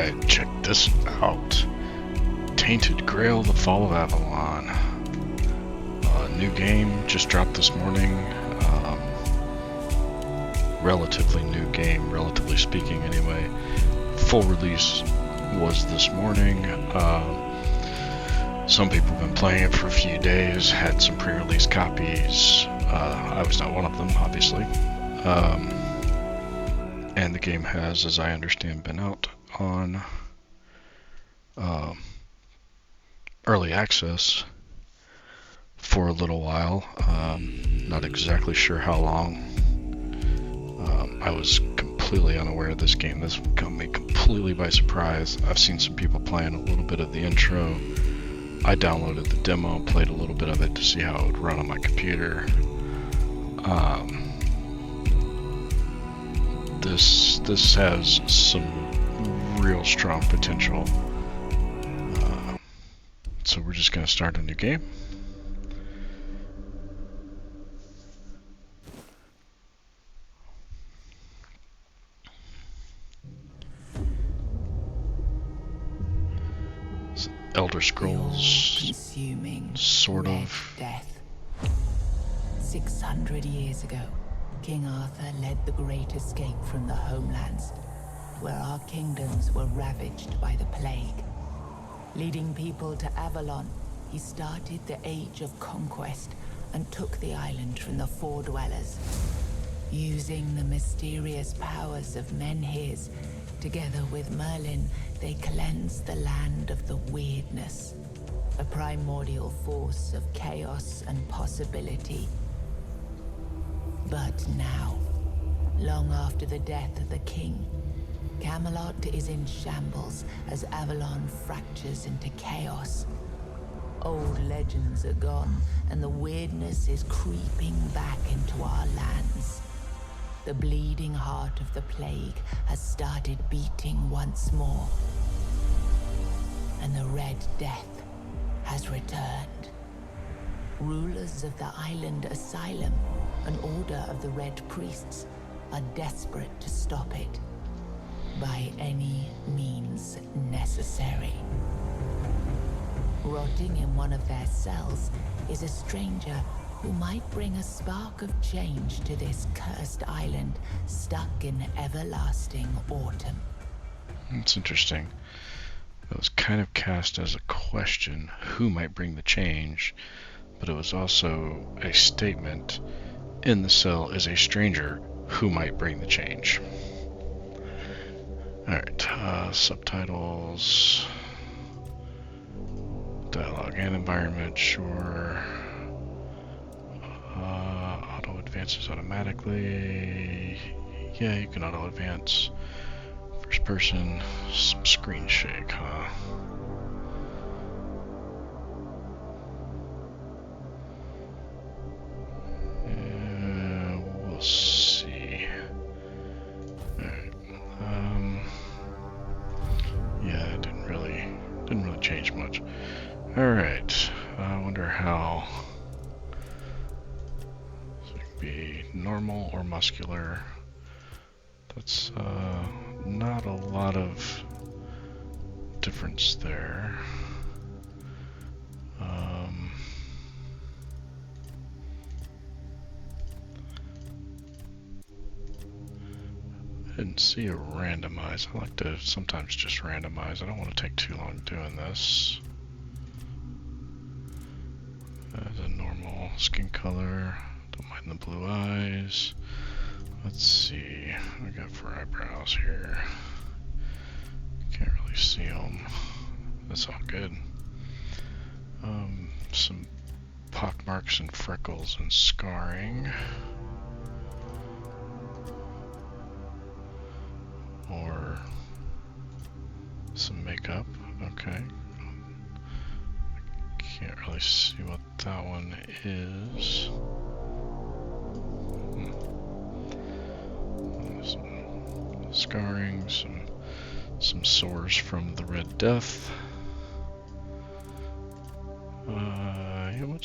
Alright, check this out. Tainted Grail, the Fall of Avalon. New game, just dropped this morning. Relatively new game, relatively speaking anyway. Full release was this morning. Some people have been playing it for a few days, had some pre-release copies. I was not one of them, obviously. And the game has, as I understand, been out on early access for a little while. Not exactly sure how long. I was completely unaware of this game. This caught me completely by surprise. I've seen some people playing a little bit of the intro. I downloaded the demo, played a little bit of it to see how it would run on my computer. This has some real strong potential. So we're just going to start a new game. Elder Scrolls, consuming sort of. Death. 600 years ago, King Arthur led the Great Escape from the homelands, where our kingdoms were ravaged by the plague. Leading people to Avalon, he started the Age of Conquest and took the island from the Four Dwellers. Using the mysterious powers of Menhirs, together with Merlin, they cleansed the land of the weirdness, a primordial force of chaos and possibility. But now, long after the death of the king, Camelot is in shambles as Avalon fractures into chaos. Old legends are gone, and the weirdness is creeping back into our lands. The bleeding heart of the plague has started beating once more. And the Red Death has returned. Rulers of the island asylum, an order of the Red Priests, are desperate to stop it by any means necessary. Rotting in one of their cells is a stranger who might bring a spark of change to this cursed island stuck in everlasting autumn. It's interesting. It was kind of cast as a question, who might bring the change, but it was also a statement, in the cell is a stranger who might bring the change. Alright, subtitles, dialogue and environment, sure. Auto advances automatically. Yeah, you can auto advance. First person, some screen shake, huh? We'll see. Alright. Yeah, it didn't really change much. Alright. I wonder how. So it could be normal or muscular. That's not a lot of difference there. I didn't see a randomize. I like to sometimes just randomize. I don't want to take too long doing this. The normal skin color. Don't mind the blue eyes. Let's see what we got for eyebrows here. Can't really see them. That's all good. Some pockmarks and freckles and scarring. Or some makeup. Okay. Can't really see what that one is. Some scarring, some sores from the Red Death. Yeah, we'll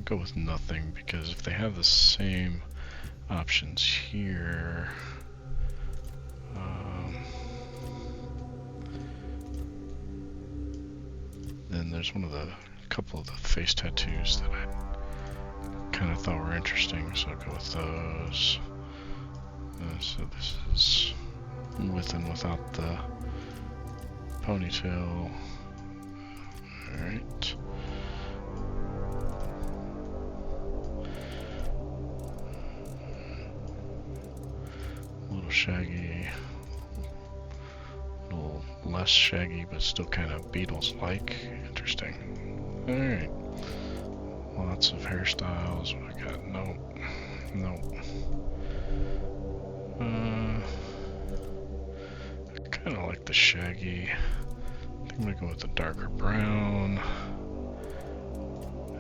go with nothing, because if they have the same options here, there's one of the couple of the face tattoos that I kind of thought were interesting, so I'll go with those. So this is with and without the ponytail. Alright. A little shaggy. A little less shaggy, but still kind of Beatles-like. Interesting. Alright. Lots of hairstyles. What I got? Nope. Nope. I kind of like the shaggy. I think I'm gonna go with the darker brown.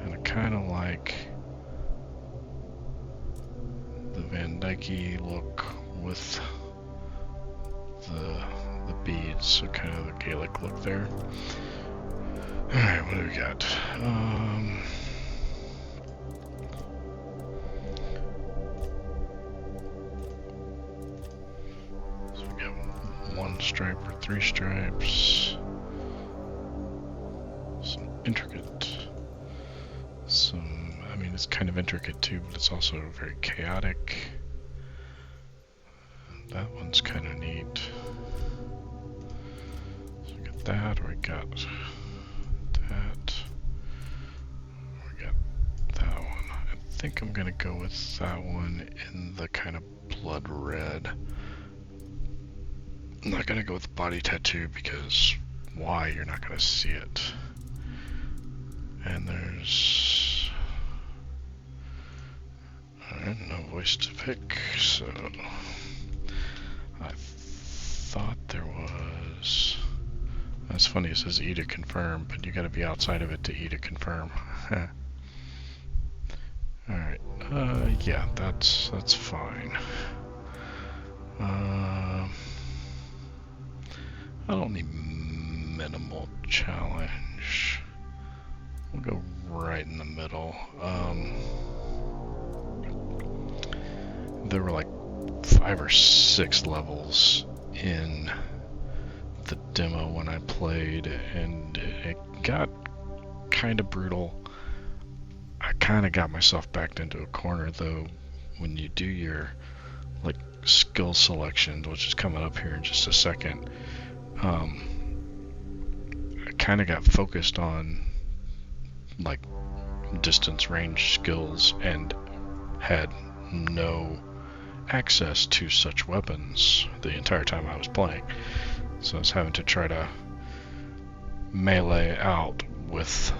And I kind of like the Van Dyke look with the beads, so kind of the Gaelic look there. Alright, what do we got? So we got 1 stripe or 3 stripes. Some intricate. I mean, it's kind of intricate too, but it's also very chaotic. That one's kind of neat. So we got that, or we got that. We got that one. I think I'm gonna go with that one in the kind of blood red. I'm not gonna go with body tattoo because why? You're not gonna see it. And there's no voice to pick, so I thought there was. That's funny, it says E to confirm, but you gotta be outside of it to E to confirm. Alright, yeah, that's fine. I don't need minimal challenge. We'll go right in the middle. There were like 5 or 6 levels in the demo when I played, and it got kind of brutal. I kind of got myself backed into a corner though when you do your like skill selection, which is coming up here in just a second. I kind of got focused on like distance range skills and had no access to such weapons the entire time I was playing. So I was having to try to melee out with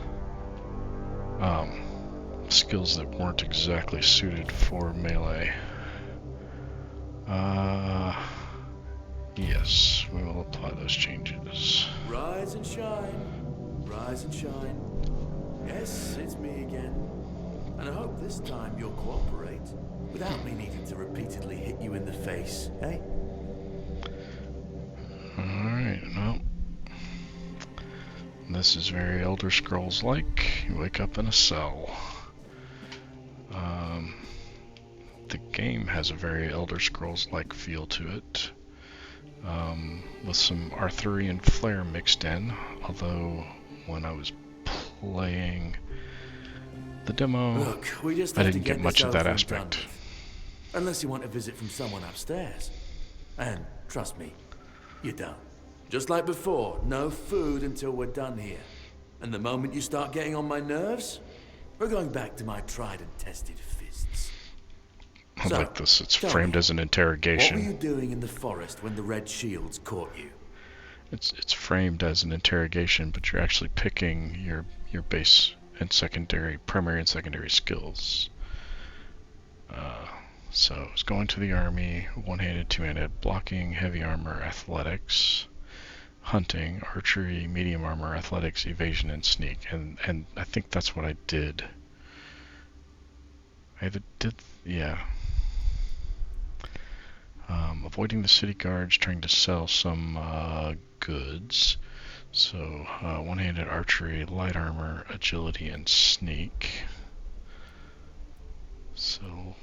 skills that weren't exactly suited for melee. Yes, we will apply those changes. Rise and shine, rise and shine. Yes, it's me again. And I hope this time you'll cooperate without me needing to repeatedly hit you in the face, eh? Alright, well. This is very Elder Scrolls-like. You wake up in a cell. The game has a very Elder Scrolls-like feel to it. With some Arthurian flair mixed in, although when I was playing the demo, Look, we just I have didn't to get much of that over and aspect. done with. Unless you want a visit from someone upstairs. And trust me, you don't. Just like before, no food until we're done here. And the moment you start getting on my nerves, we're going back to my tried and tested fists. I like this. It's tell framed me, as an interrogation. What were you doing in the forest when the Red Shields caught you? It's framed as an interrogation, but you're actually picking your base and primary and secondary skills. So I was going to the army, one-handed, two-handed, blocking, heavy armor, athletics, hunting, archery, medium armor, athletics, evasion, and sneak. And I think that's what I did. Yeah. Avoiding the city guards, trying to sell some goods. So one-handed archery, light armor, agility, and sneak. So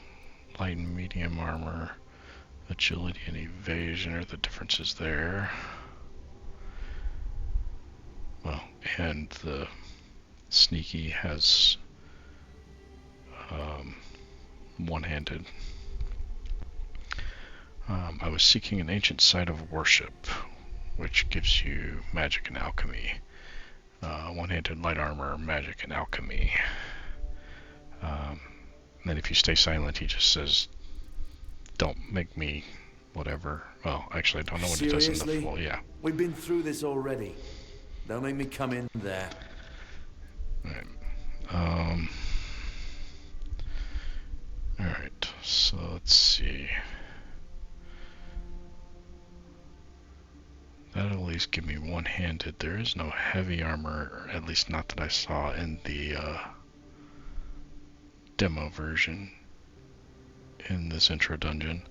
light and medium armor, agility, and evasion are the differences there. Well, and the sneaky, has one-handed. I was seeking an ancient site of worship, which gives you magic and alchemy. One-handed, light armor, magic, and alchemy. And then if you stay silent, he just says, don't make me whatever. Well, actually, I don't know what it does in the full. Yeah. We've been through this already. Don't make me come in there. Alright. Alright, so let's see. That'll at least give me one-handed. There is no heavy armor, or at least not that I saw in the demo version in this intro dungeon.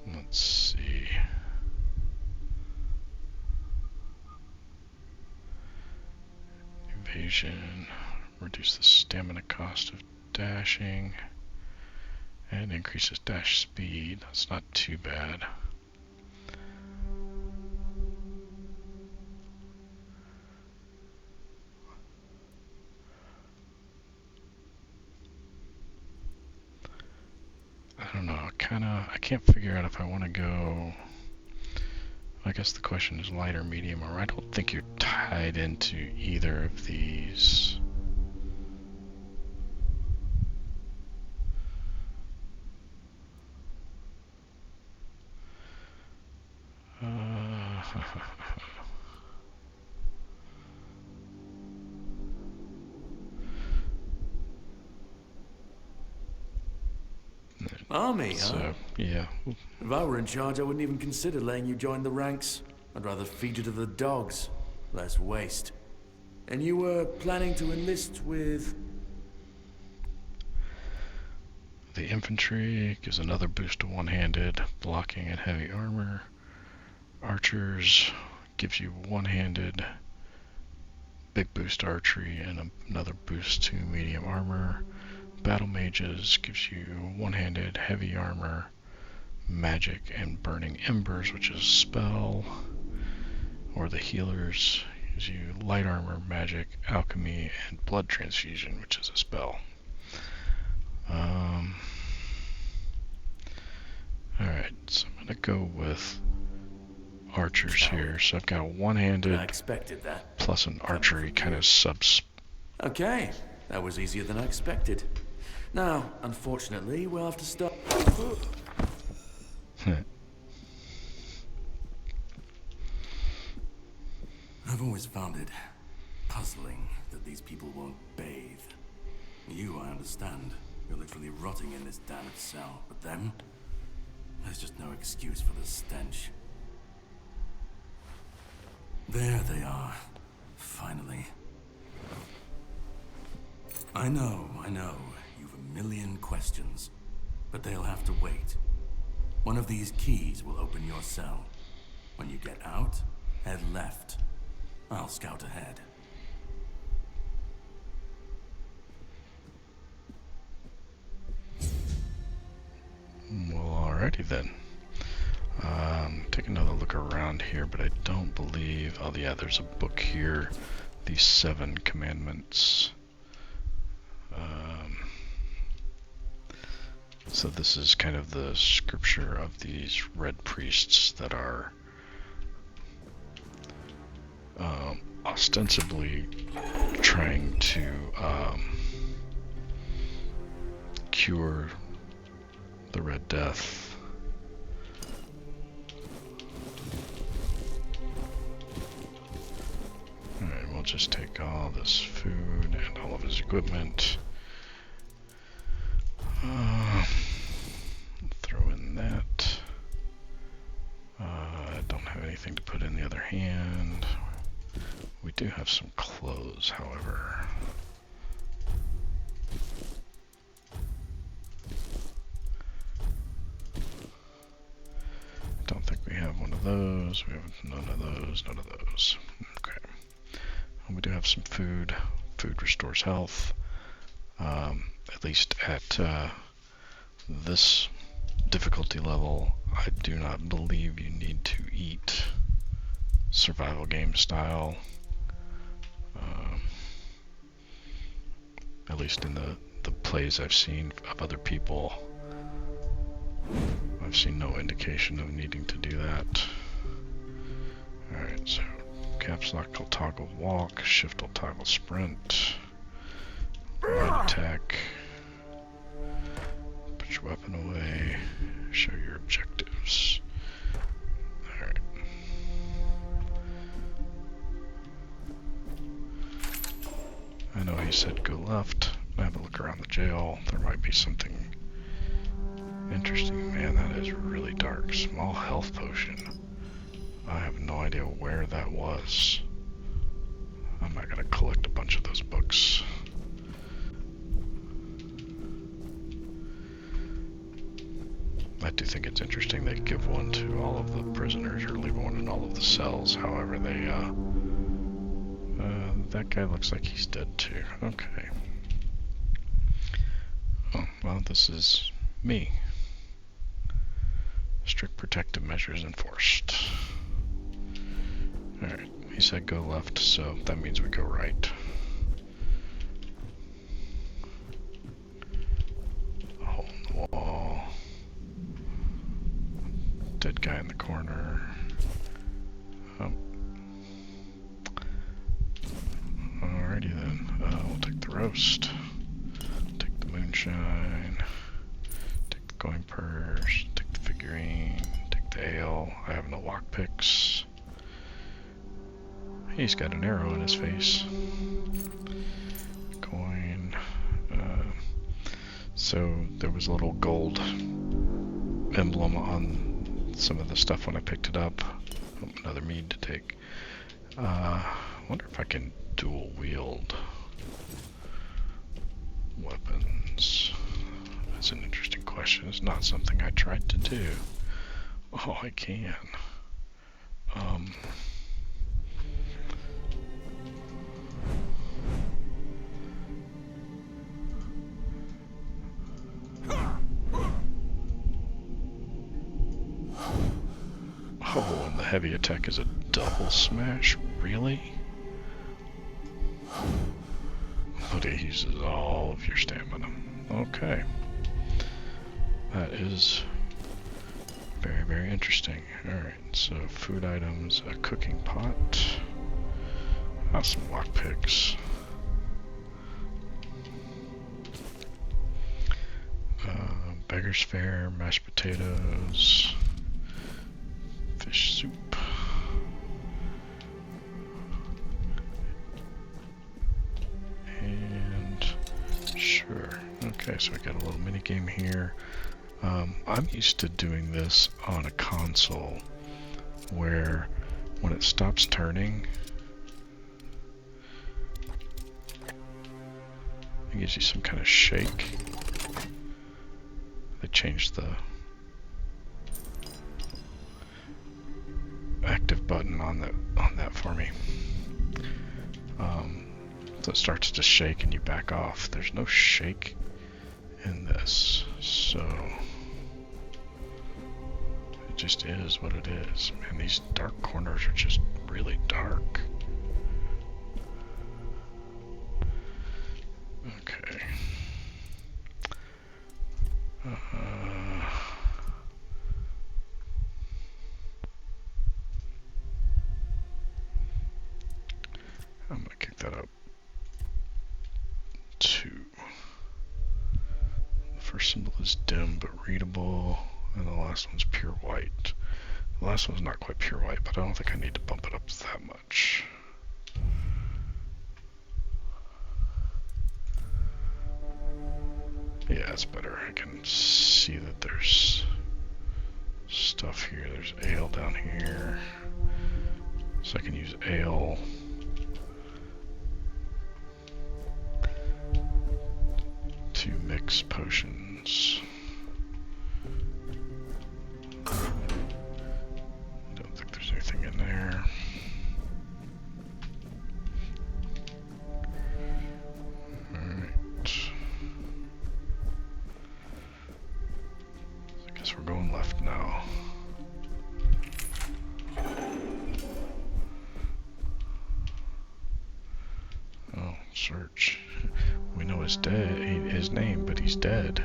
Let's see. Evasion, reduce the stamina cost of dashing, and increases dash speed. That's not too bad. I don't know, I can't figure out if I want to go. I guess the question is light or medium, or I don't think you're tied into either of these. Army, huh? So, yeah. If I were in charge, I wouldn't even consider letting you join the ranks. I'd rather feed you to the dogs. Less waste. And you were planning to enlist with... The infantry gives another boost to one-handed, blocking and heavy armor. Archers gives you one-handed, big boost archery, and another boost to medium armor. Battle mages gives you one-handed, heavy armor, magic, and burning embers, which is a spell. Or the healers gives you light armor, magic, alchemy, and blood transfusion, which is a spell. Alright, so I'm gonna go with archers here. So I've got a one-handed I expected that. plus an archery kind of subs. Okay, that was easier than I expected. Now, unfortunately, we'll have to stop. I've always found it puzzling that these people won't bathe. You, I understand. You're literally rotting in this damned cell. But them? There's just no excuse for the stench. There they are. Finally. I know. You've a million questions. But they'll have to wait. One of these keys will open your cell. When you get out, head left. I'll scout ahead. Well, alrighty then. Take another look around here, but I don't believe... Oh yeah, there's a book here. These 7 commandments. So this is kind of the scripture of these red priests that are ostensibly trying to cure the Red Death. Alright, we'll just take all this food and all of his equipment. Throw in that. I don't have anything to put in the other hand. We do have some clothes, however. Don't think we have one of those. We have none of those, none of those. Okay. And we do have some food. Food restores health. At least at this difficulty level, I do not believe you need to eat survival game style. At least in the plays I've seen of other people, I've seen no indication of needing to do that. Alright, so caps lock will toggle walk, shift will toggle sprint, right attack, put your weapon away, show your objectives. Alright. I know he said go left. Have a look around the jail. There might be something interesting. Man, that is really dark. Small health potion. I have no idea where that was. I'm not gonna collect a bunch of those books. I do think it's interesting they give one to all of the prisoners or leave one in all of the cells. However, they, that guy looks like he's dead too. Okay. Oh, well, this is me. Strict protective measures enforced. Alright, he said go left, so that means we go right. A hole in the wall. Dead guy in the corner. Alrighty then, we'll take the roast, take the moonshine, take the coin purse, take the figurine, take the ale. I have no lockpicks. He's got an arrow in his face. Coin. So there was a little gold emblem on some of the stuff when I picked it up. Another mead to take. Wonder if I can dual wield weapons. That's an interesting question. It's not something I tried to do. Oh, I can. Oh, and the heavy attack is a double smash? Really? But it uses all of your stamina. Okay. That is very, very interesting. Alright, so food items, a cooking pot. Some lockpicks. Beggar's fare, mashed potatoes, fish soup. And sure. Okay, so we got a little mini game here. I'm used to doing this on a console where when it stops turning, it gives you some kind of shake. They changed the active button on that for me. So it starts to shake and you back off. There's no shake in this, so it just is what it is. Man, these dark corners are just really dark. Okay. I'm gonna kick that up. 2. The first symbol is dim but readable, and the last one's pure white. The last one's not quite pure white, but I don't think I need to bump it up that much. Yeah, it's better. I can see that there's stuff here. There's ale down here. So I can use ale. To mix potions. Don't think there's anything in there. Alright. I guess So we're going left now. Oh, search. We know his name, but he's dead.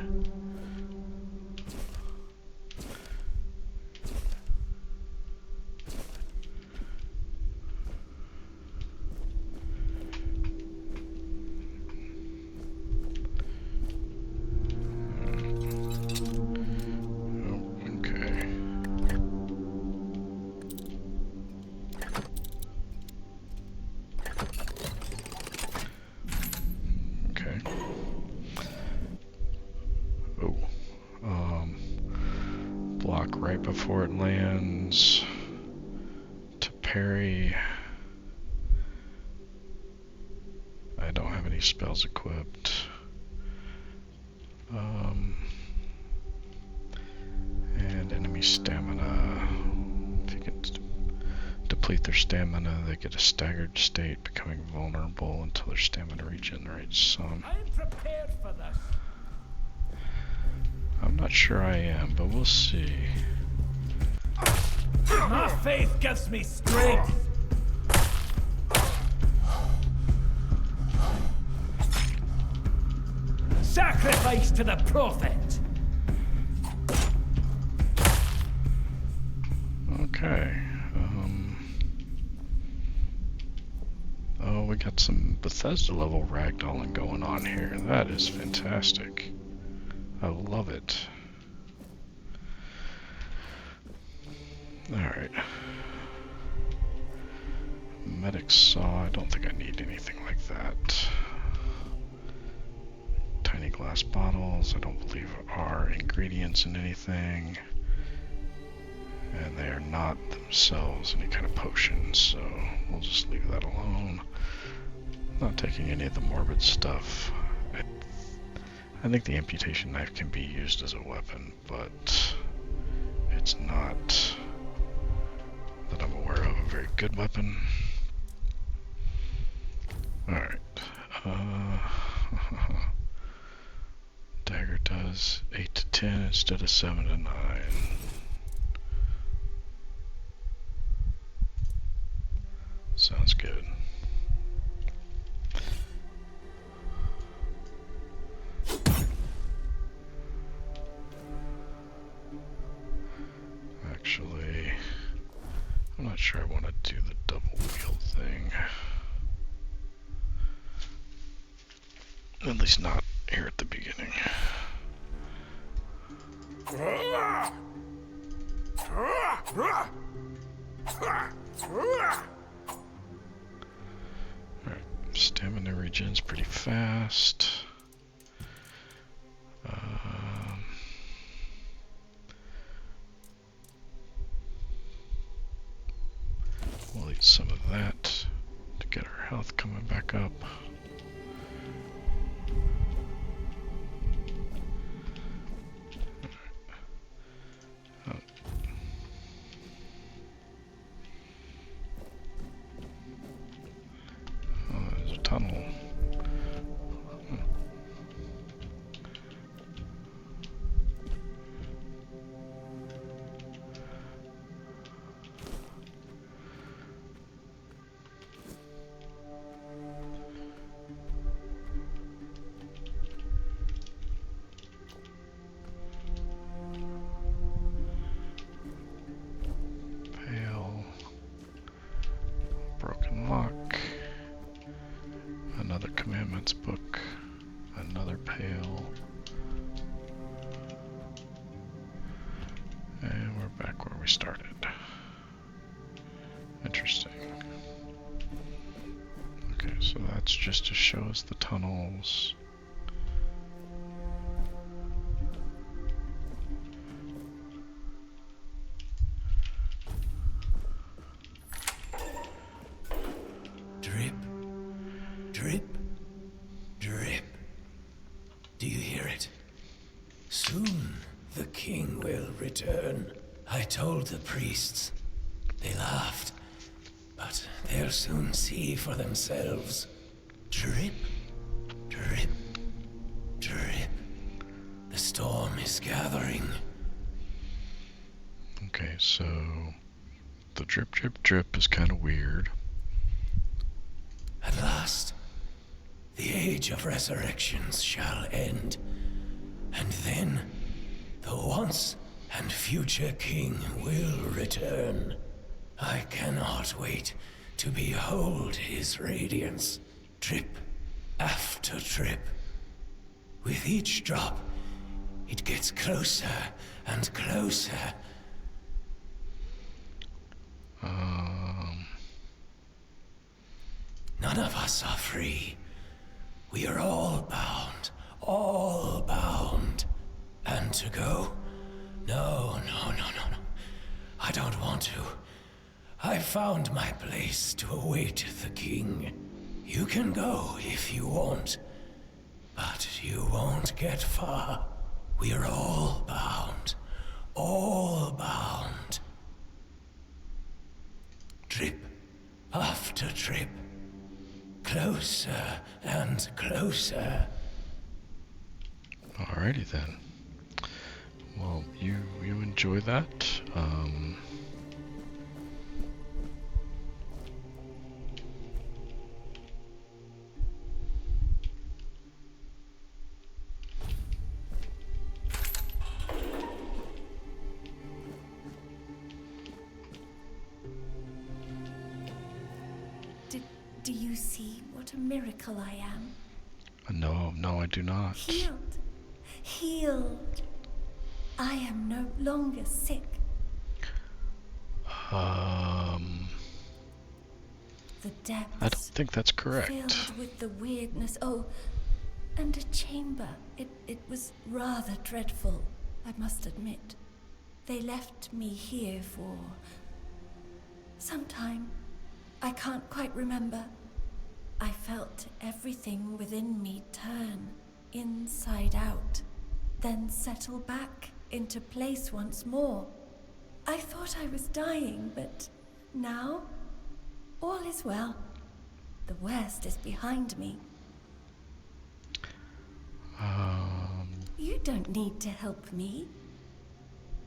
Block right before it lands to parry. I don't have any spells equipped. And enemy stamina. If you can deplete their stamina, they get a staggered state, becoming vulnerable until their stamina regenerates some. I'm prepared for this. I'm not sure I am, but we'll see. My faith gives me strength. Sacrifice to the prophet. Okay. Oh, we got some Bethesda level ragdolling going on here. That is fantastic. I love it. Alright. Medic saw. I don't think I need anything like that. Tiny glass bottles. I don't believe are ingredients in anything. And they are not themselves any kind of potions, so we'll just leave that alone. Not taking any of the morbid stuff. I think the amputation knife can be used as a weapon, but it's not, that I'm aware of, a very good weapon. Alright. Dagger does 8 to 10 instead of 7 to 9. Sounds good. Actually, I'm not sure I want to do the double wield thing. At least not here at the beginning. Alright, stamina regen's pretty fast. We'll eat some of that to get our health coming back up. Oh, there's a tunnel. Broken lock, another commandments book, another pail, and we're back where we started. Interesting. Okay, so that's just to show us the tunnels. Drip, drip, drip. Do you hear it? Soon the king will return. I told the priests. They laughed. But they'll soon see for themselves. Drip, drip, drip. The storm is gathering. Okay, so the drip, drip, drip is kind of weird. At last, the age of resurrections shall end, and then the once and future king will return. I cannot wait to behold his radiance, drip after drip. With each drop, it gets closer and closer. None of us are free. We are all bound, all bound. And to go? No. I don't want to. I found my place to await the king. You can go if you want, but you won't get far. We are all bound, all bound. Drip after drip, closer and closer. Alrighty then. Well, you enjoy that. Do you see what a miracle I am? No, I do not. Healed. I am no longer sick. The depths. I don't think that's correct. Filled with the weirdness. Oh, and a chamber. It was rather dreadful, I must admit. They left me here for some time. I can't quite remember. I felt everything within me turn inside out, then settle back into place once more. I thought I was dying, but now all is well. The worst is behind me. You don't need to help me.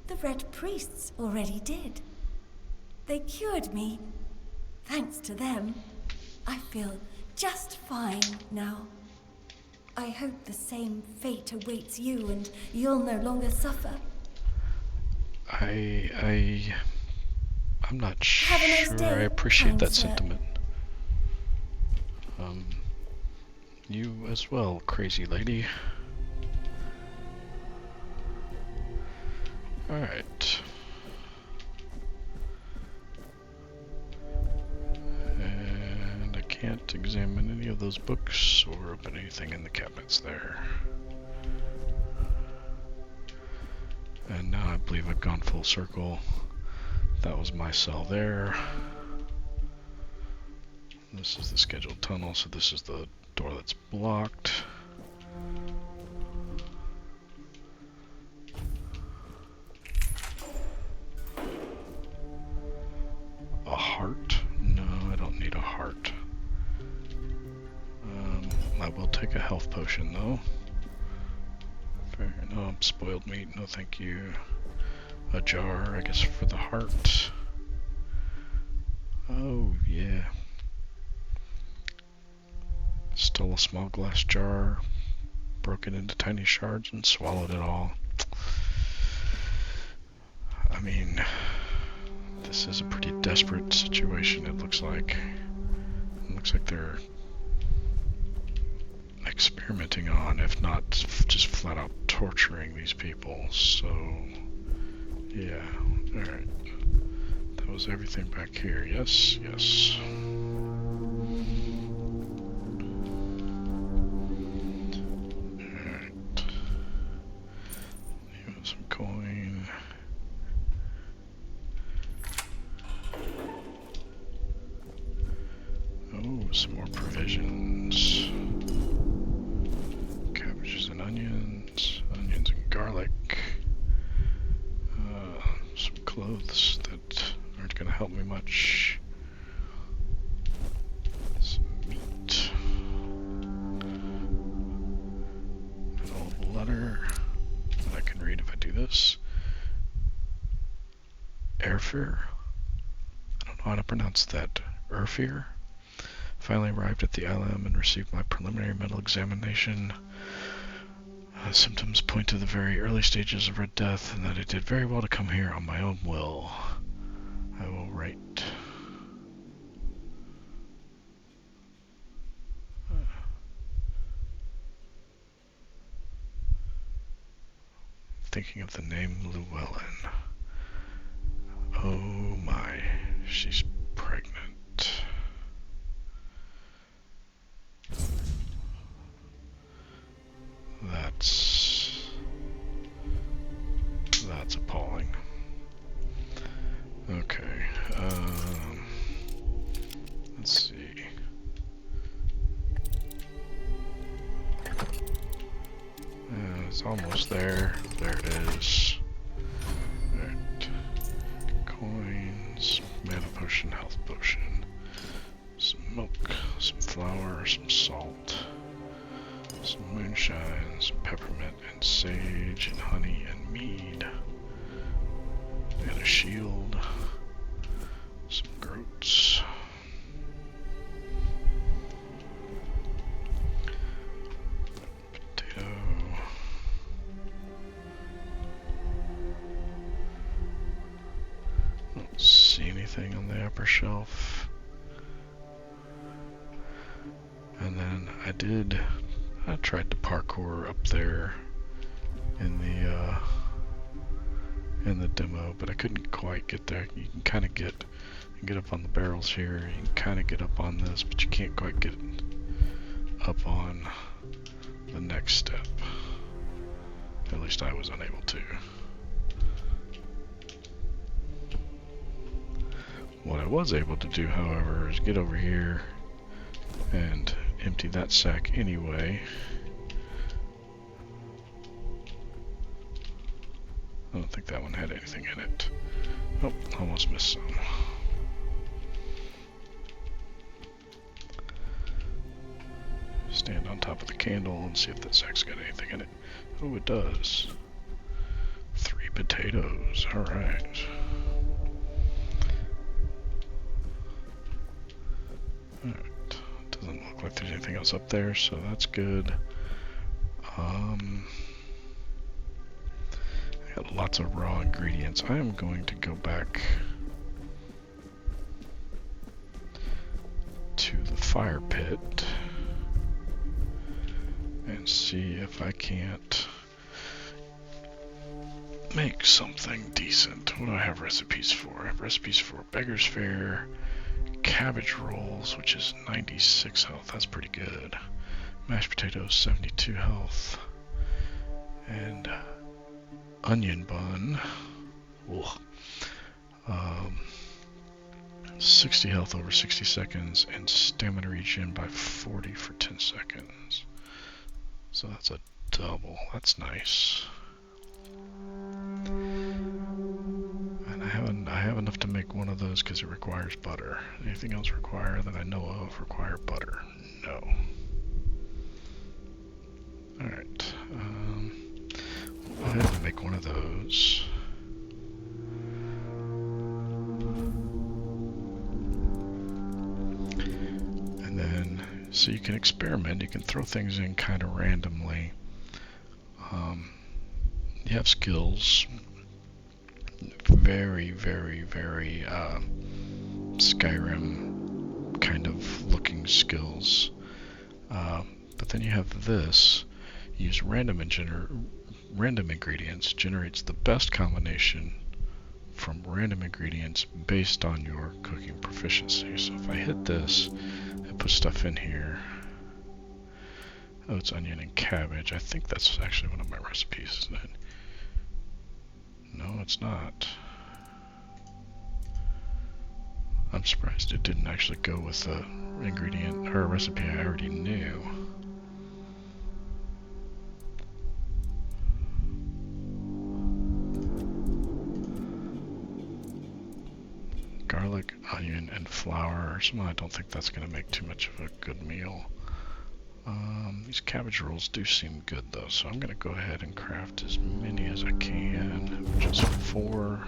The Red Priests already did. They cured me. Thanks to them, I feel just fine now. I hope the same fate awaits you and you'll no longer suffer. I'm not Have a nice sure day, I appreciate kind that sir. sentiment. You as well, crazy lady. Alright. And I can't examine any of those books or open anything in the cabinets there. And now I believe I've gone full circle. That was my cell there. This is the scheduled tunnel, so this is the door that's blocked. A heart? No, I don't need a heart. I will take a health potion though. Fair enough. Spoiled meat, no thank you. A jar, I guess, for the heart. Oh, yeah. Stole a small glass jar, broke it into tiny shards, and swallowed it all. I mean, this is a pretty desperate situation, it looks like. It looks like they're experimenting on, if not just flat out torturing these people, so yeah, alright. That was everything back here, yes. Alright. Leave some coin. Oh, some more provisions. Cabbages and onions and garlic. Some clothes that aren't going to help me much. Some meat. An old letter that I can read if I do this. Airfare? I don't know how to pronounce that. Airfare? Finally arrived at the asylum and received my preliminary mental examination. Symptoms point to the very early stages of Red Death, and that I did very well to come here on my own will. I will write. Thinking of the name Llewellyn. Oh my, she's pregnant. That's appalling. Okay, let's see. It's almost there. There it is. Alright. Coins, mana potion, health potion, some milk, some flour, some salt, some moonshine, some peppermint, and sage, and honey, and mead. And a shield, some groats. Potato. Don't see anything on the upper shelf. And then I tried to parkour up there in the demo, but I couldn't quite get there. You can kind of get up on the barrels here. You can kind of get up on this, but you can't quite get up on the next step. At least I was unable to. What I was able to do, however, is get over here and empty that sack anyway. I don't think that one had anything in it. Oh, almost missed some. Stand on top of the candle and see if that sack's got anything in it. Oh, it does. 3 potatoes. Alright. Alright. Doesn't look like there's anything else up there, so that's good. I got lots of raw ingredients. I am going to go back to the fire pit and see if I can't make something decent. What do I have recipes for? I have recipes for beggar's fare, cabbage rolls, which is 96 health. That's pretty good. Mashed potatoes, 72 health. And onion bun. Ugh. 60 health over 60 seconds, and stamina regen by 40 for 10 seconds. So that's a double. That's nice. And I have enough to make one of those because it requires butter. Anything else that I know of require butter? No. Alright. We'll go ahead and make one of those. And then, so you can experiment, you can throw things in kind of randomly. You have skills. Very, very, very Skyrim kind of looking skills. But then you have this. Use random ingredients, generates the best combination from random ingredients based on your cooking proficiency. So if I hit this and put stuff in here, oh, it's onion and cabbage. I think that's actually one of my recipes, isn't it? No, it's not. I'm surprised it didn't actually go with a ingredient or a recipe I already knew. Garlic, onion, and flour. I don't think that's going to make too much of a good meal. These cabbage rolls do seem good though, so I'm going to go ahead and craft as many as I can, which is 4.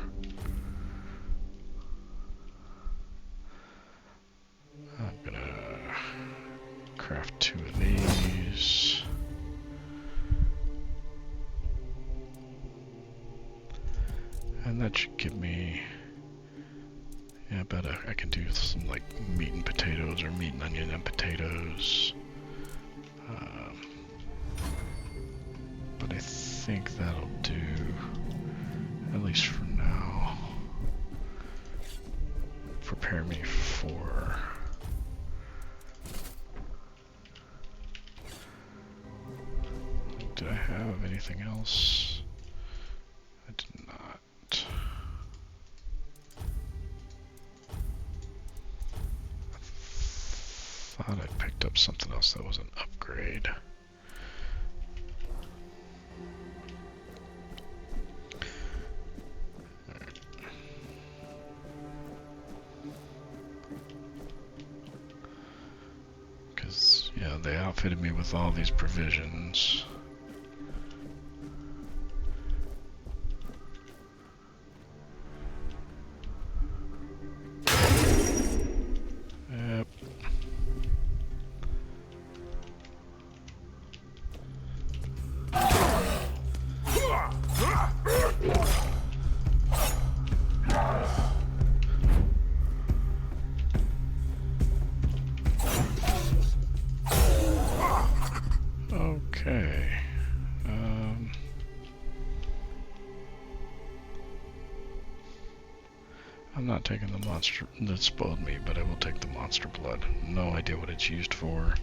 And that should give me... Yeah, I bet I can do some like meat and potatoes or meat and onion and potatoes. But I think that'll do, at least for now. Prepare me for... Did I have anything else? I did not. I thought I picked up something else that was an upgrade. Because, yeah, they outfitted me with all these provisions. Yep. Okay. I'm not taking the monster that spoiled me, but I will take the monster blood. No idea what it's used for.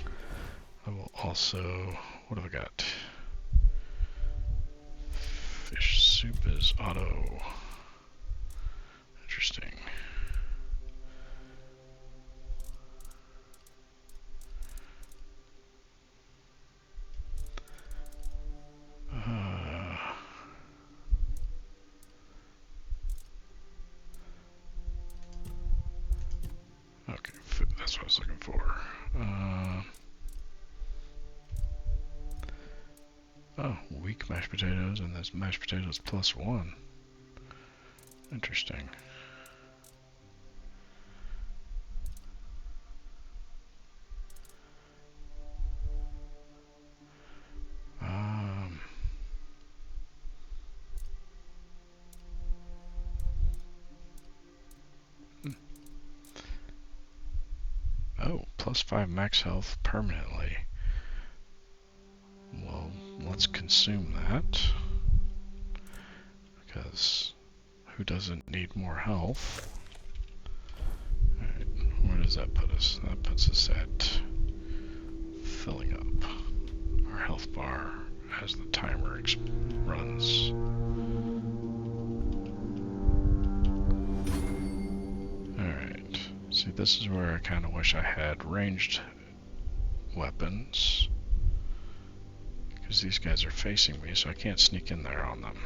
I will also... What have I got? Fish soup is auto. Interesting. Okay, that's what I was looking for. Oh, weak mashed potatoes, and that's mashed potatoes +1. Interesting. Oh, +5 max health permanently. Well, let's consume that. Because who doesn't need more health? Alright, where does that put us? That puts us at filling up our health bar as the timer runs. Alright, see, this is where I kind of wish I had ranged weapons. Because these guys are facing me, so I can't sneak in there on them.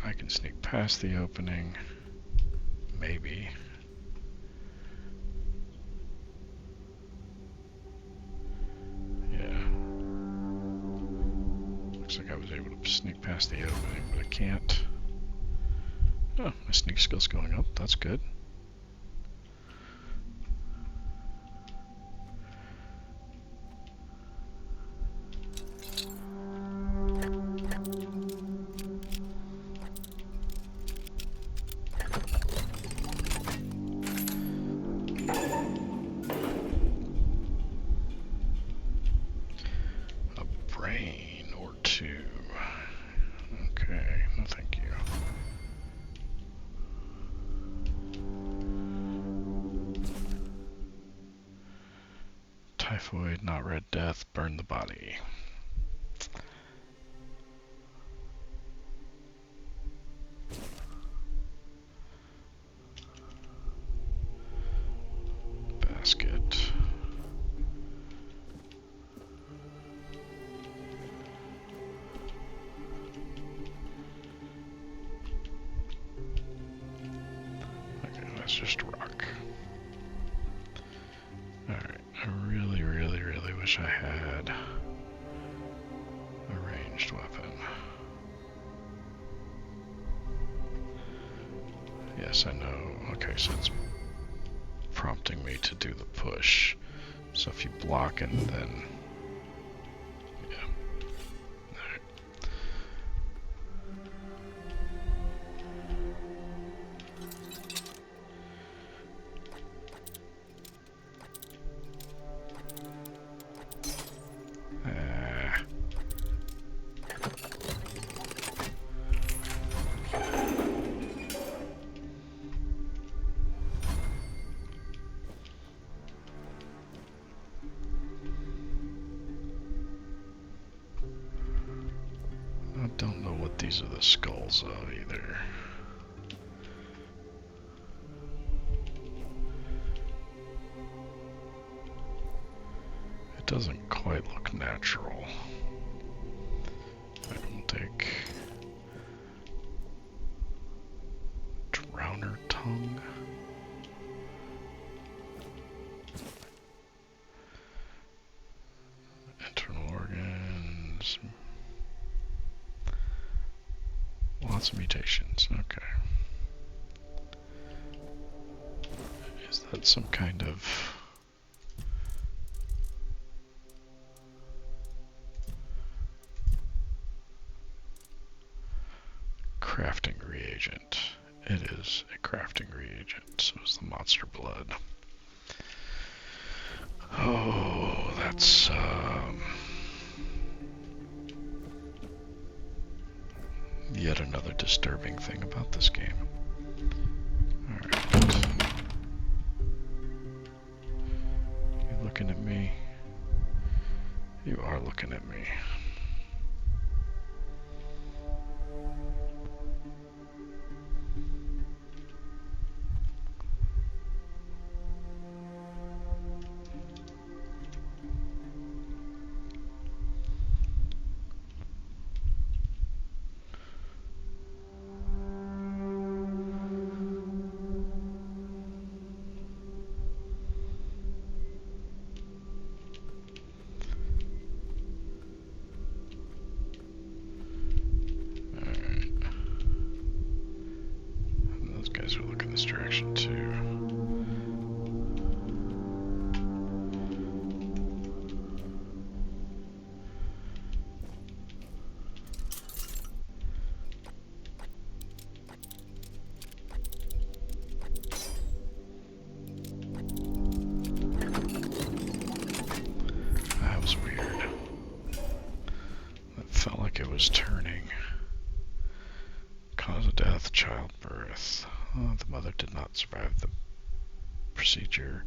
I can sneak past the opening, maybe. Yeah. Looks like I was able to sneak past the opening, but I can't. Oh, my sneak skill's going up, that's good. Typhoid, not red death, burn the body. Basket. Okay, that's just rock. Alright, I really wish I had a ranged weapon. Yes, I know. Okay, so it's prompting me to do the push. So if you block and then these are the skulls of either. It doesn't quite look natural. I will take Drowner Tongue. Internal organs. Lots of mutations, okay. Is that some kind of crafting reagent? It is a crafting reagent, so is the monster blood. Oh, that's yet another disturbing thing about this game. Alright. You looking at me? You are looking at me. Was turning. Cause of death, childbirth. Oh, the mother did not survive the procedure.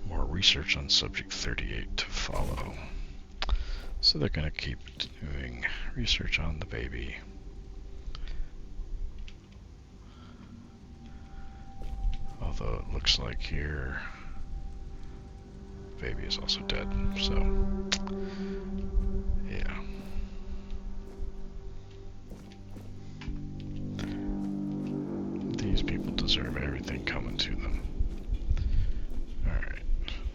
More research on subject 38 to follow. So they're going to keep doing research on the baby. Although it looks like here the baby is also dead, so yeah. These people deserve everything coming to them. Alright,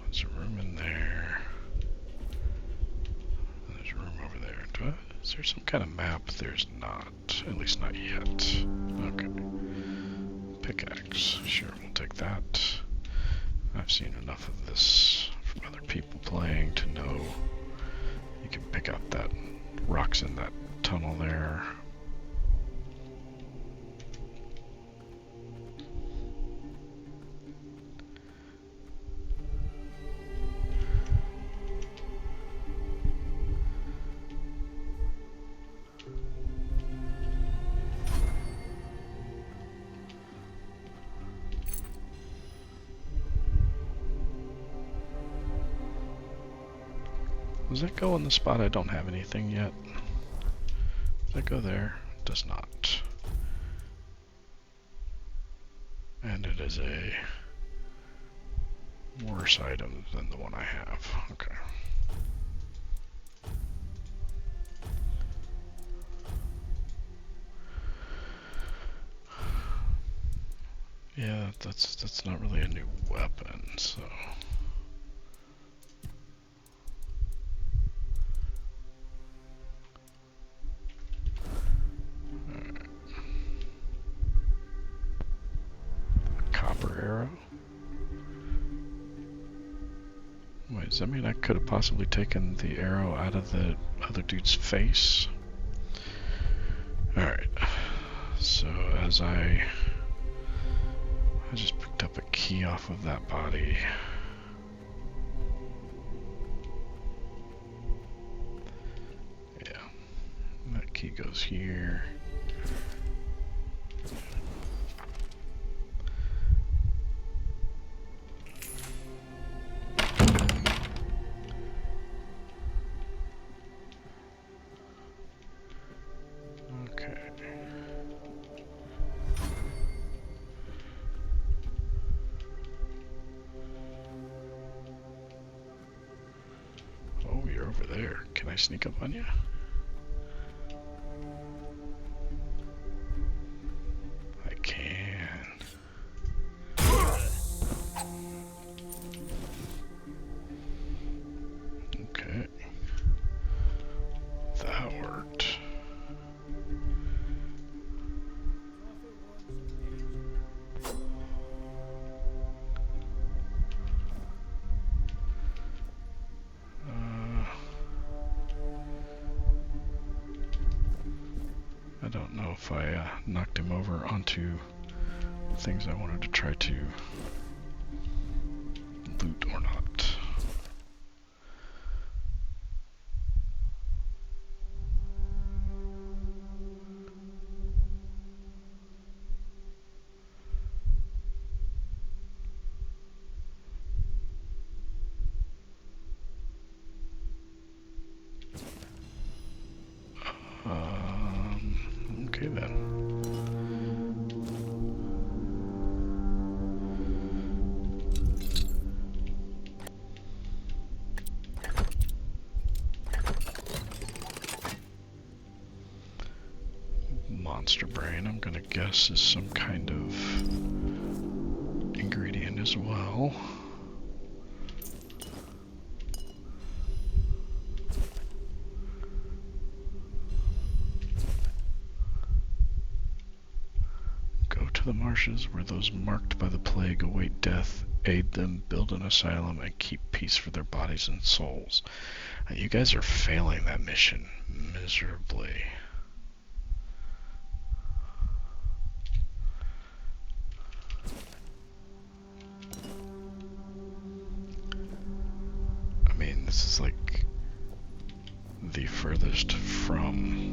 there's a room in there. There's a room over there. Is there some kind of map? There's not. At least not yet. Okay. Pickaxe. Sure, we'll take that. I've seen enough of this from other people playing to know you can pick up that rocks in that tunnel there. Does that go in the spot I don't have anything yet? Does that go there? It does not. And it is a worse item than the one I have. Okay. Yeah, that's not really a new weapon, so. Arrow. Wait, does that mean I could have possibly taken the arrow out of the other dude's face? Alright, so as I just picked up a key off of that body. Yeah, that key goes here. Okay. there. Can I sneak up on you? I can. Okay. That worked. I don't know if I knocked him over onto things I wanted to try to loot or not. Okay then. Monster brain, I'm gonna guess, is some kind of ingredient as well. Go to the marshes where those marked by the plague await death. Aid them, build an asylum, and keep peace for their bodies and souls. You guys are failing that mission miserably. I mean, this is like the furthest from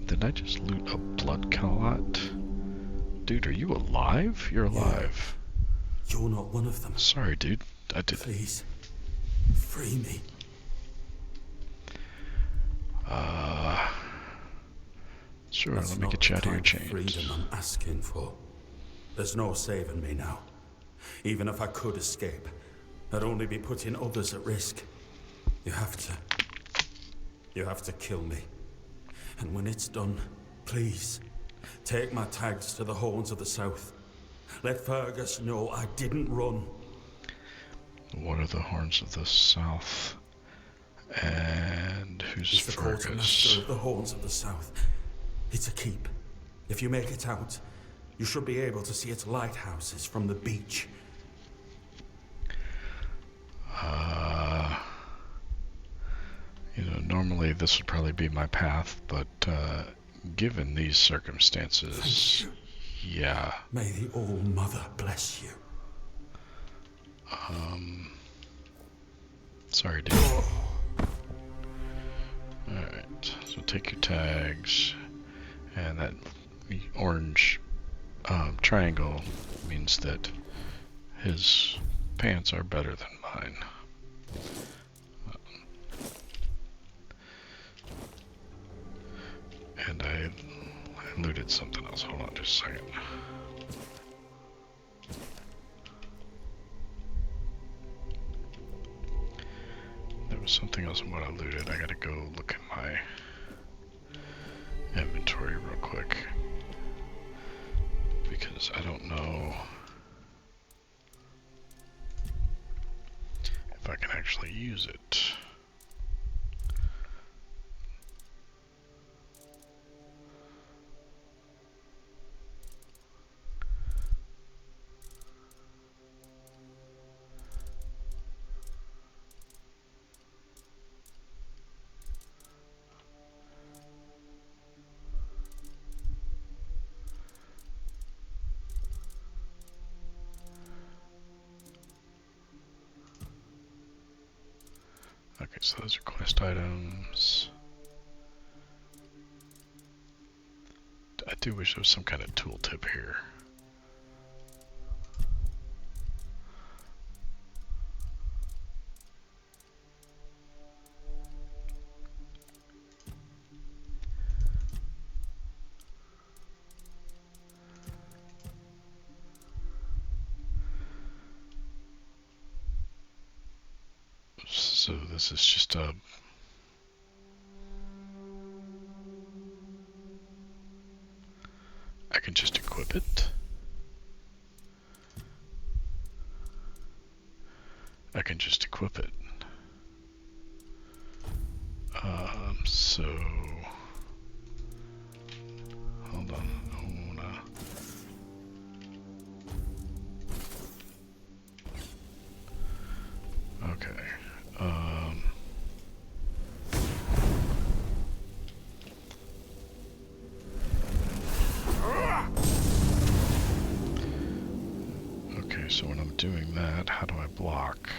did I just loot a blood clot? Dude, are you alive? You're alive. Yeah. You're not one of them. Sorry, dude. I did. Please, free me. Sure, That's let me not get you out of your the kind chains. freedom I'm asking for. There's no saving me now. Even if I could escape, I'd only be putting others at risk. You have to kill me. And when it's done, please, take my tags to the Horns of the South. Let Fergus know I didn't run. What are the Horns of the South? And who's He's the Fergus? quartermaster of the Horns of the South. It's a keep. If you make it out, you should be able to see its lighthouses from the beach. You know, normally this would probably be my path, but given these circumstances, yeah. May the All-Mother bless you. Sorry, dude. Alright, so take your tags, and that orange triangle means that his pants are better than mine. And I looted something else. Hold on just a second. There was something else in what I looted. I gotta go look at my inventory real quick, because I don't know if I can actually use it. Okay, so those are quest items. I do wish there was some kind of tooltip here. So this is just a... I can just equip it. I can just equip it. So... Hold on, I wanna... Okay, okay, so when I'm doing that, how do I block?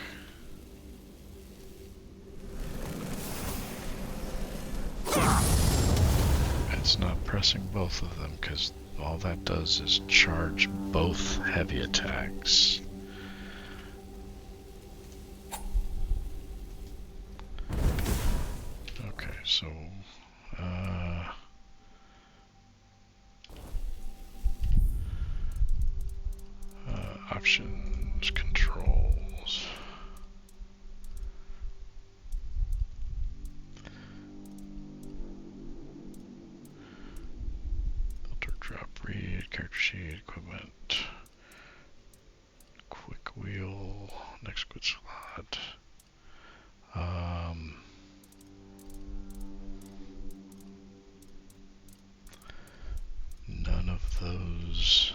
It's not pressing both of them, because all that does is charge both heavy attacks. Okay, so... options, controls. Filter, drop, read, character sheet, equipment, quick wheel, next good slot. None of those.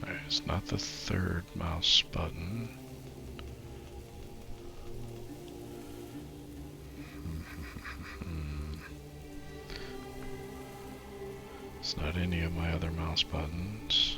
Alright, it's not the third mouse button. It's not any of my other mouse buttons.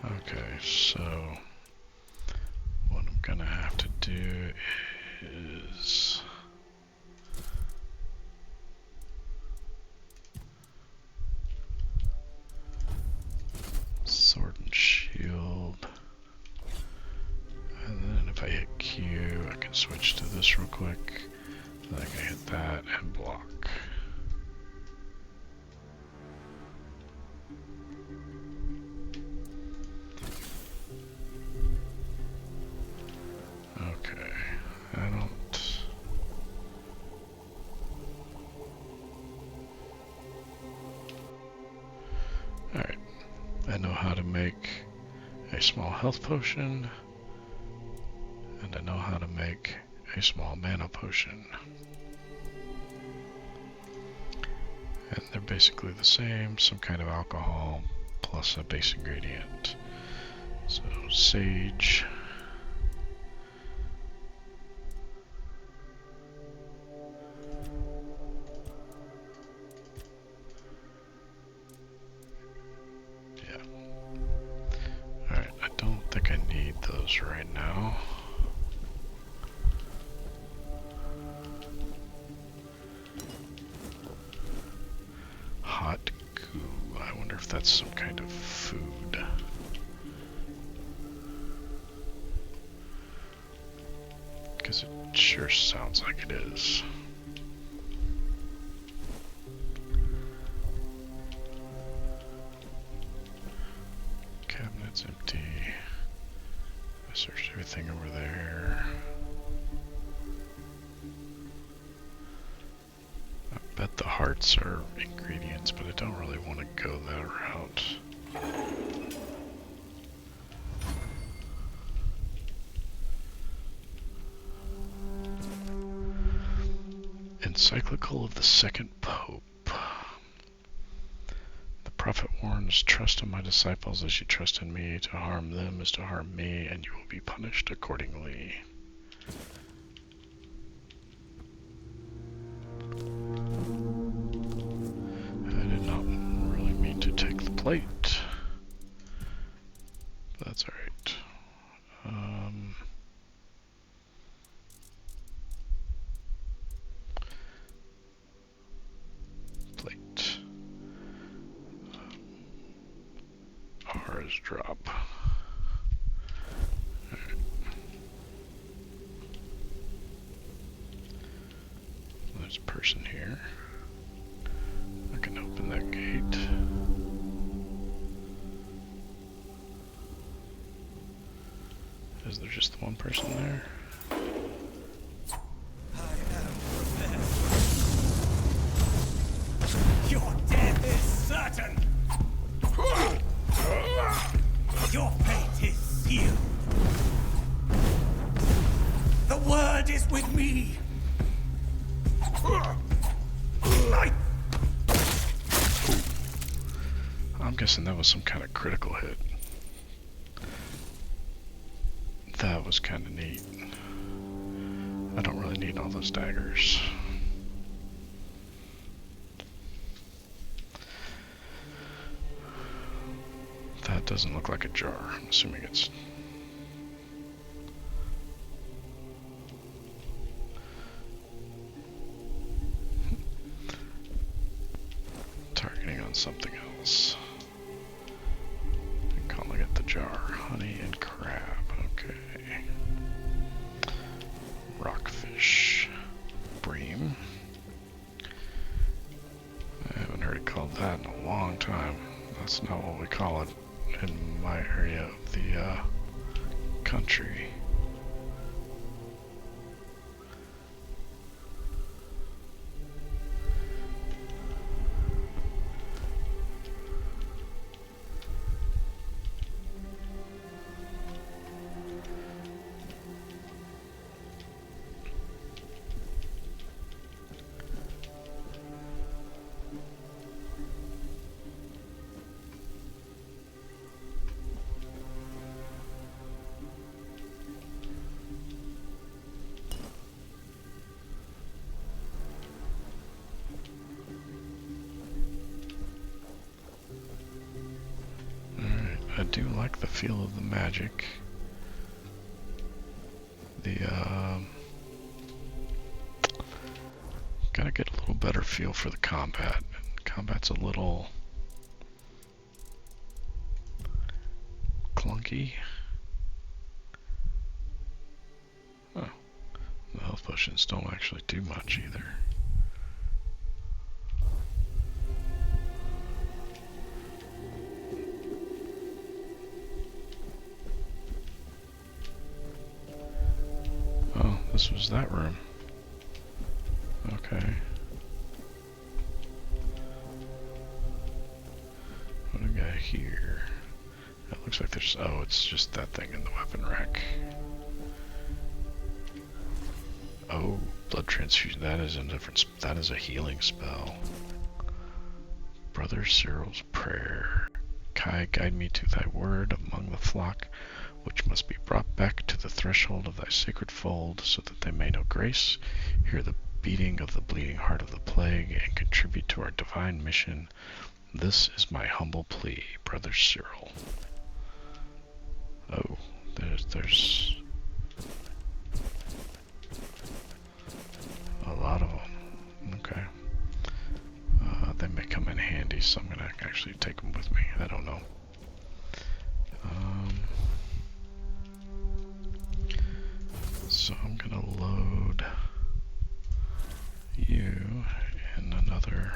Okay, so what I'm gonna have to do is sword and shield, and then if I hit Q I can switch to this real quick, then I can hit that and block. Okay, I don't... Alright, I know how to make a small health potion, and I know how to make a small mana potion. And they're basically the same, some kind of alcohol plus a base ingredient. So, sage. Right now. Hot goo. I wonder if that's some kind of food. Because it sure sounds like it is. Cabinet's empty. I searched everything over there. I bet the hearts are ingredients, but I don't really want to go that route. Encyclical of the Second Pope. The prophet warns, trust in my disciples as you trust in me. To harm them is to harm me, and you will be punished accordingly. I did not really mean to take the plate. But that's alright. auras drop. Alright. There's a person here. I can open that gate. Is there just the one person there? Your death is certain! Your fate is sealed! The word is with me! I'm guessing that was some kind of critical hit. That was kind of neat. I don't really need all those daggers. That doesn't look like a jar. I'm assuming it's... targeting on something else. I'm calling it the jar. Honey and crab. Okay. Rockfish. Bream. I haven't heard it called that in a long time. That's not what we call it in my area of the country. I do like the feel of the magic. Gotta get a little better feel for the combat. Combat's a little clunky. Oh, the health potions don't actually do much either. Oh, this was that room. Okay. What do we got here? It looks like there's... oh, it's just that thing in the weapon rack. Oh, blood transfusion. That is a different... that is a healing spell. Brother Cyril's prayer. Kai, guide me to thy word among the flock, which must be brought back to the threshold of thy sacred fold, so that they may know grace, hear the beating of the bleeding heart of the plague, and contribute to our divine mission. This is my humble plea, Brother Cyril. Oh, there's a lot of them. Okay. They may come in handy, so I'm gonna actually take them with me. I don't know. So I'm gonna load you in another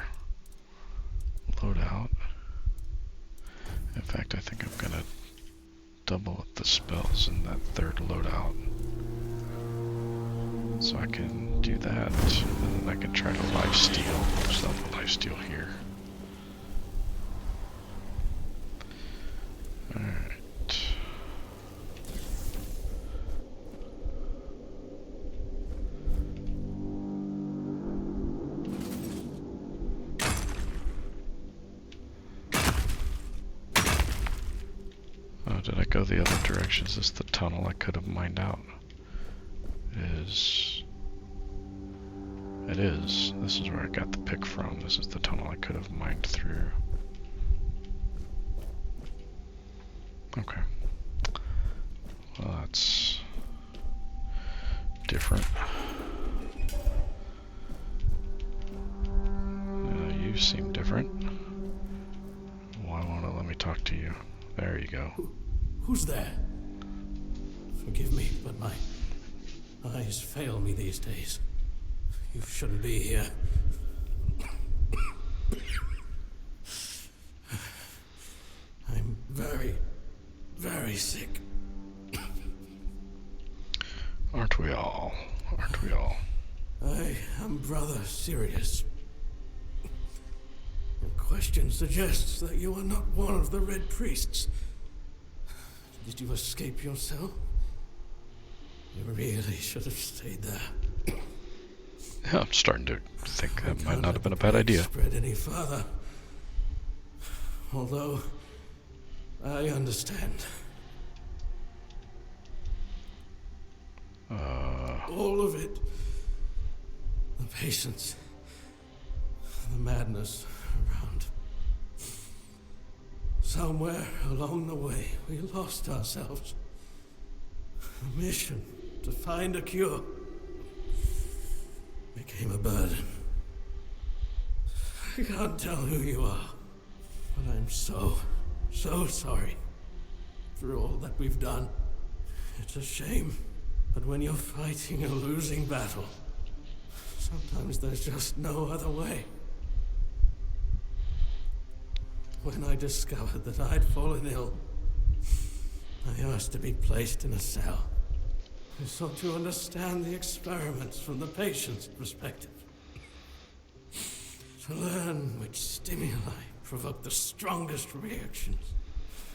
loadout. In fact, I think I'm gonna double up the spells in that third loadout. So I can do that, and then I can try to lifesteal. Self a lifesteal here. Alright. Oh, did I go the other direction? Is this the tunnel I could have mined out? It is. This is where I got the pick from. This is the tunnel I could have mined through. Okay. Well, that's different. You seem different. Why won't it let me talk to you? There you go. Who's there? Forgive me, but my eyes fail me these days. You shouldn't be here. I'm very, very sick. Aren't we all? Aren't we all? I am Brother Sirius. Your question suggests that you are not one of the Red Priests. Did you escape yourself? You really should have stayed there. Yeah, I'm starting to think that might Can't not let have been a the bad plague idea. Spread any further. Although I understand. All of it. The patience. The madness around. Somewhere along the way, we lost ourselves. The mission to find a cure became a burden. I can't tell who you are, but I'm so sorry for all that we've done. It's a shame, but when you're fighting a losing battle, sometimes there's just no other way. When I discovered that I'd fallen ill, I asked to be placed in a cell. I sought to understand the experiments from the patient's perspective. To learn which stimuli provoke the strongest reactions.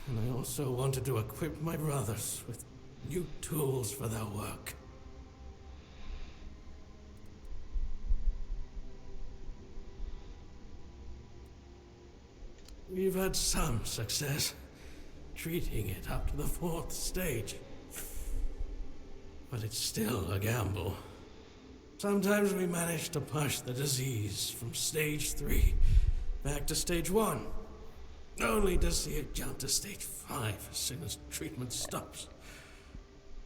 And I also wanted to equip my brothers with new tools for their work. We've had some success, treating it up to the 4th stage. But it's still a gamble. Sometimes we manage to push the disease from stage 3 back to stage 1, only to see it jump to stage 5 as soon as treatment stops.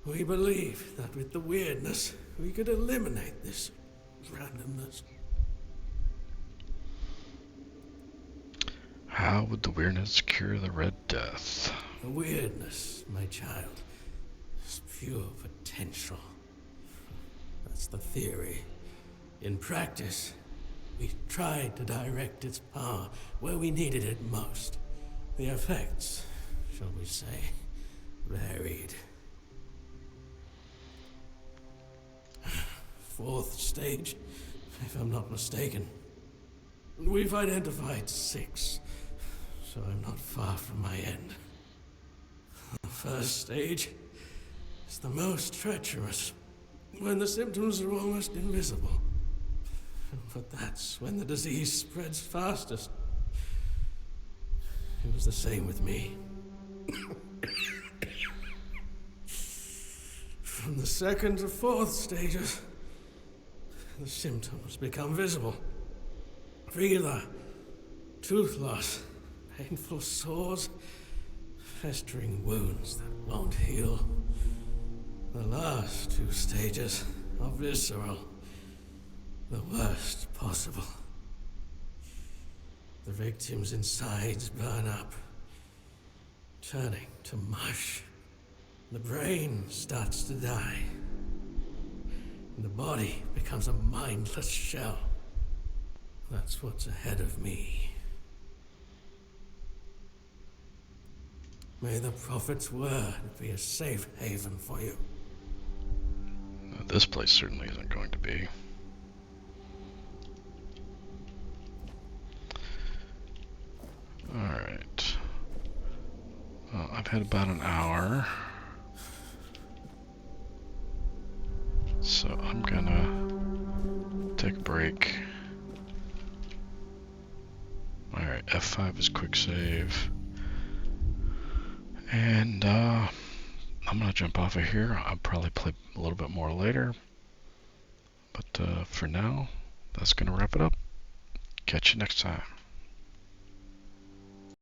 We believe that with the weirdness, we could eliminate this randomness. How would the weirdness cure the Red Death? The weirdness, my child, is pure potential. That's the theory. In practice, we tried to direct its power where we needed it most. The effects, shall we say, varied. 4th stage, if I'm not mistaken. We've identified 6, so I'm not far from my end. The 1st stage is the most treacherous, when the symptoms are almost invisible. But that's when the disease spreads fastest. It was the same with me. From the 2nd to 4th stages, the symptoms become visible. Fever, tooth loss, painful sores, festering wounds that won't heal. The last 2 stages are visceral, the worst possible. The victim's insides burn up, turning to mush. The brain starts to die, and the body becomes a mindless shell. That's what's ahead of me. May the Prophet's word be a safe haven for you. This place certainly isn't going to be. Alright. Well, I've had about an hour. So I'm gonna take a break. Alright, F5 is quick save. And I'm gonna jump off of here. I'll probably play a little bit more later. But for now, that's gonna wrap it up. Catch you next time.